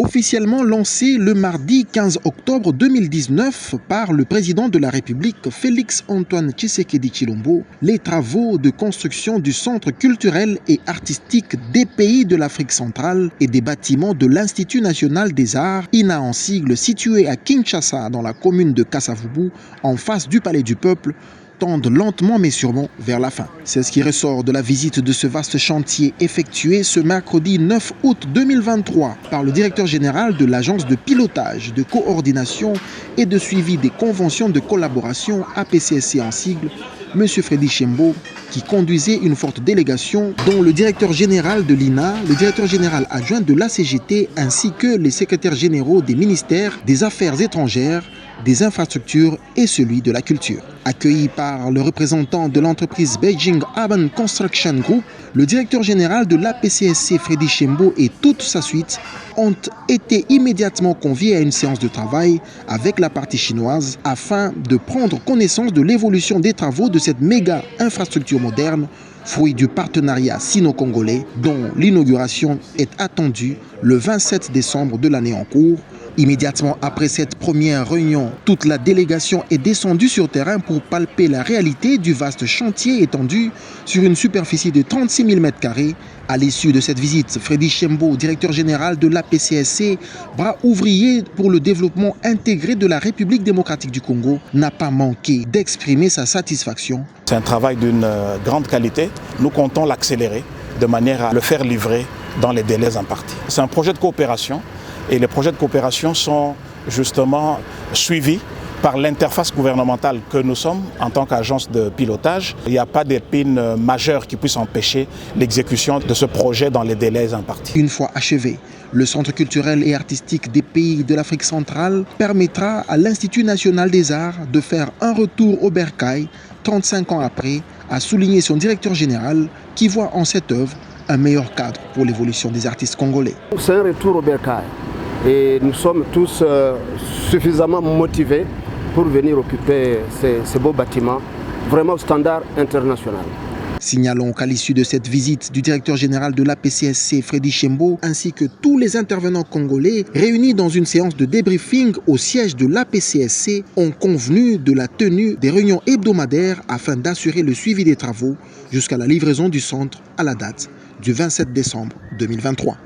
Officiellement lancé le mardi 15 octobre 2019 par le président de la République Félix-Antoine Tshisekedi Tshilombo, les travaux de construction du centre culturel et artistique des pays de l'Afrique centrale et des bâtiments de l'Institut national des arts, INA en sigle, situé à Kinshasa dans la commune de Kasavubu, en face du Palais du Peuple, tendent lentement mais sûrement vers la fin. C'est ce qui ressort de la visite de ce vaste chantier effectué ce mercredi 9 août 2023 par le directeur général de l'agence de pilotage, de coordination et de suivi des conventions de collaboration APCSC en sigle, M. Freddy Tshembo, qui conduisait une forte délégation dont le directeur général de l'INA, le directeur général adjoint de l'ACGT ainsi que les secrétaires généraux des ministères des Affaires étrangères, des infrastructures et celui de la culture. Accueilli par le représentant de l'entreprise Beijing Urban Construction Group, le directeur général de l'APCSC Freddy Tshembo et toute sa suite ont été immédiatement conviés à une séance de travail avec la partie chinoise afin de prendre connaissance de l'évolution des travaux de cette méga infrastructure moderne, fruit du partenariat sino-congolais dont l'inauguration est attendue le 27 décembre de l'année en cours. Immédiatement après cette première réunion, toute la délégation est descendue sur terrain pour palper la réalité du vaste chantier étendu sur une superficie de 36 000 m². À l'issue de cette visite, Freddy Tshembo, directeur général de l'APCSC, bras ouvrier pour le développement intégré de la République démocratique du Congo, n'a pas manqué d'exprimer sa satisfaction. C'est un travail d'une grande qualité. Nous comptons l'accélérer de manière à le faire livrer dans les délais impartis. C'est un projet de coopération. Et les projets de coopération sont justement suivis par l'interface gouvernementale que nous sommes en tant qu'agence de pilotage. Il n'y a pas d'épine majeure qui puisse empêcher l'exécution de ce projet dans les délais impartis. Une fois achevé, le centre culturel et artistique des pays de l'Afrique centrale permettra à l'Institut national des arts de faire un retour au bercail 35 ans après, a souligné son directeur général qui voit en cette œuvre un meilleur cadre pour l'évolution des artistes congolais. C'est un retour au bercail et nous sommes tous suffisamment motivés pour venir occuper ces beaux bâtiments, vraiment au standard international. Signalons qu'à l'issue de cette visite du directeur général de l'APCSC Freddy Tshembo ainsi que tous les intervenants congolais réunis dans une séance de débriefing au siège de l'APCSC ont convenu de la tenue des réunions hebdomadaires afin d'assurer le suivi des travaux jusqu'à la livraison du centre à la date du 27 décembre 2023.